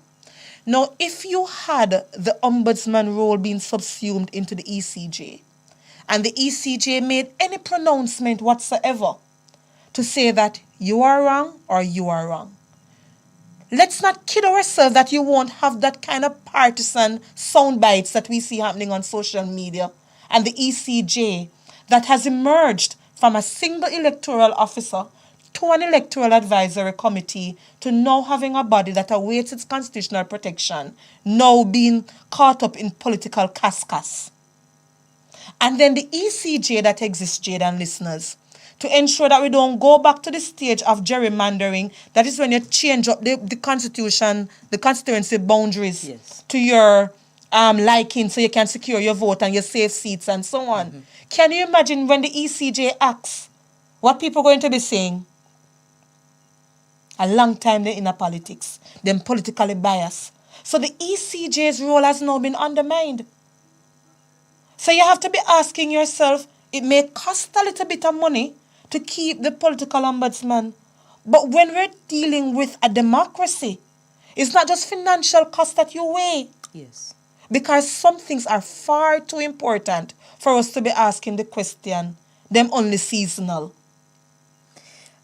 Now, if you had the ombudsman role being subsumed into the ECJ, and the ECJ made any pronouncement whatsoever to say that you are wrong or you are wrong, let's not kid ourselves that you won't have that kind of partisan sound bites that we see happening on social media, and the ECJ that has emerged from a single electoral officer to an electoral advisory committee to now having a body that awaits its constitutional protection, now being caught up in political cascas. And then the ECJ that exists, Jade and listeners, to ensure that we don't go back to the stage of gerrymandering. That is when you change up the constitution, the constituency boundaries to your liking so you can secure your vote and your safe seats and so on. Mm-hmm. Can you imagine when the ECJ acts, what people are going to be saying? A long time they're in politics. They're politically biased. So the ECJ's role has now been undermined. So you have to be asking yourself, it may cost a little bit of money to keep the political ombudsman. But when we're dealing with a democracy, it's not just financial cost that you weigh. Yes. Because some things are far too important for us to be asking the question, them only seasonal.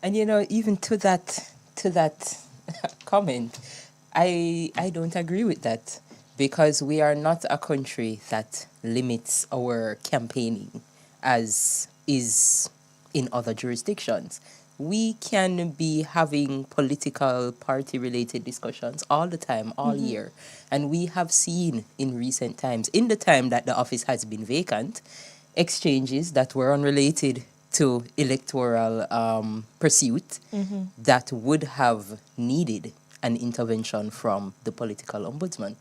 And even to that comment, I don't agree with that, because we are not a country that limits our campaigning as is in other jurisdictions. We can be having political party related discussions all the time, all year. And we have seen in recent times, in the time that the office has been vacant, exchanges that were unrelated to electoral pursuit that would have needed an intervention from the political ombudsman.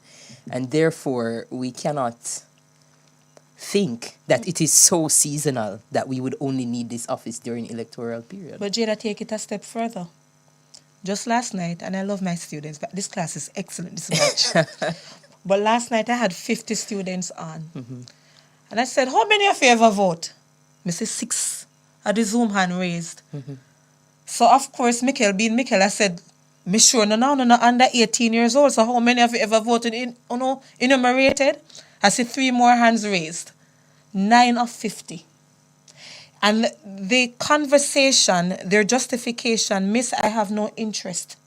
And therefore, we cannot think that it is so seasonal that we would only need this office during electoral period. But Jada, take it a step further. Just last night, and I love my students, but this class is excellent this much. But last night I had 50 students on. And I said, how many of you ever vote? I said 6. At the Zoom hand raised. So of course, being Mikel, I said, me sure no under 18 years old. So how many of you ever voted enumerated? I see 3 more hands raised. 9 of 50. And the conversation, their justification, Miss, I have no interest.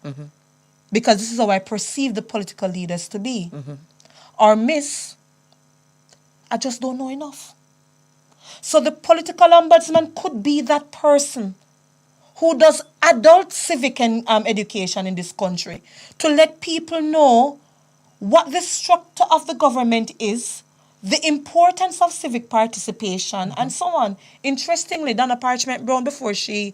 Because this is how I perceive the political leaders to be. Or Miss, I just don't know enough. So the political ombudsman could be that person who does adult civic education in this country to let people know what the structure of the government is, the importance of civic participation, and so on. Interestingly, Donna Parchment Brown, before she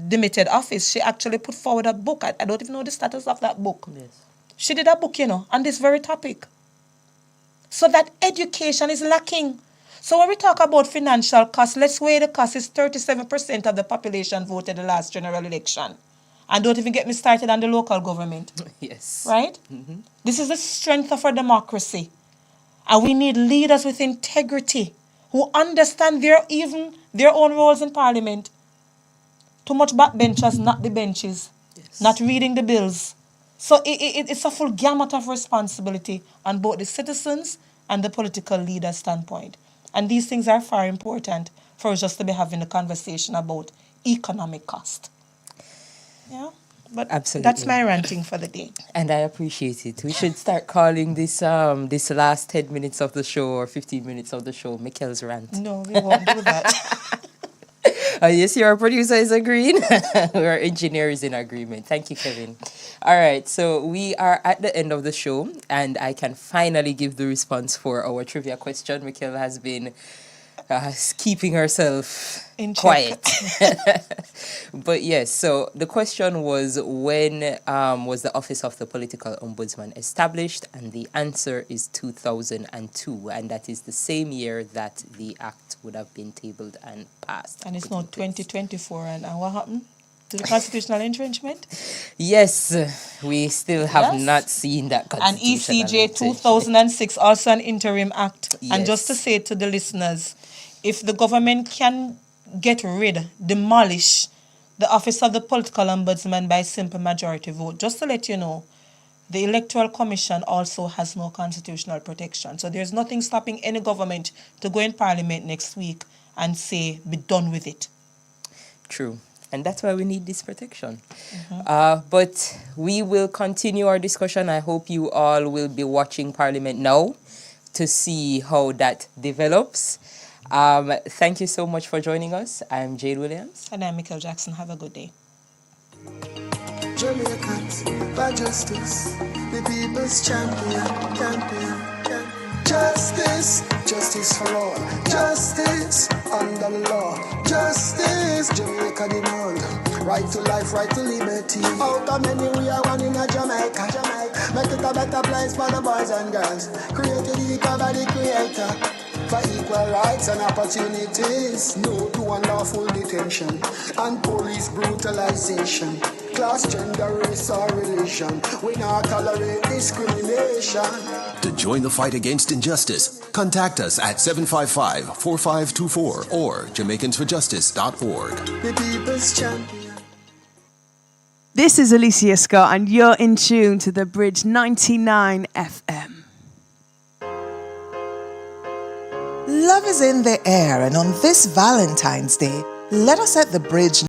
demitted office, she actually put forward a book. I don't even know the status of that book. Yes. She did a book, on this very topic. So that education is lacking. So when we talk about financial costs, let's weigh the cost is 37% of the population voted the last general election. And don't even get me started on the local government. Yes. Right? This is the strength of our democracy. And we need leaders with integrity who understand their own roles in parliament. Too much backbenchers, not the benches. Yes. Not reading the bills. So it's a full gamut of responsibility on both the citizens and the political leader standpoint. And these things are far important for us just to be having a conversation about economic cost. Yeah, but absolutely, that's my ranting for the day. And I appreciate it. We should start calling this this last 10 minutes of the show or 15 minutes of the show Mikel's rant. No, we won't do that. Yes, your producer is agreeing. Our engineer is in agreement. Thank you, Kevin. All right, so we are at the end of the show, and I can finally give the response for our trivia question. Mikel has been keeping herself quiet. But yes, so the question was, when was the Office of the Political Ombudsman established? And the answer is 2002, and that is the same year that the act would have been tabled and passed. And it's now 2024, and what happened to the constitutional entrenchment? Yes, we still have not seen that constitutional And ECJ 2006, also an interim act. Yes. And just to say to the listeners, if the government can demolish the Office of the Political Ombudsman by simple majority vote, just to let you know, the Electoral Commission also has no constitutional protection. So there's nothing stopping any government to go in Parliament next week and say, be done with it. True. And that's why we need this protection. But we will continue our discussion. I hope you all will be watching Parliament now to see how that develops. Thank you so much for joining us. I'm Jade Williams. And I'm Mikel Jackson. Have a good day. Jamaicans, by justice, the people's champion. Justice, justice for all. Justice under the law. Justice, Jamaica demand. Right to life, right to liberty. Out of many we are one in a Jamaica. Make it a better place for the boys and girls. Created equal by the creator. For equal rights and opportunities. No to unlawful detention and police brutalization. Class, gender, race or religion. We not tolerate discrimination. To join the fight against injustice, contact us at 755-4524 or Jamaicans4Justice.org. The people's champion. This is Alicia Scott, and you're in tune to the Bridge 99 FM. Love is in the air, and on this Valentine's Day, let us at the Bridge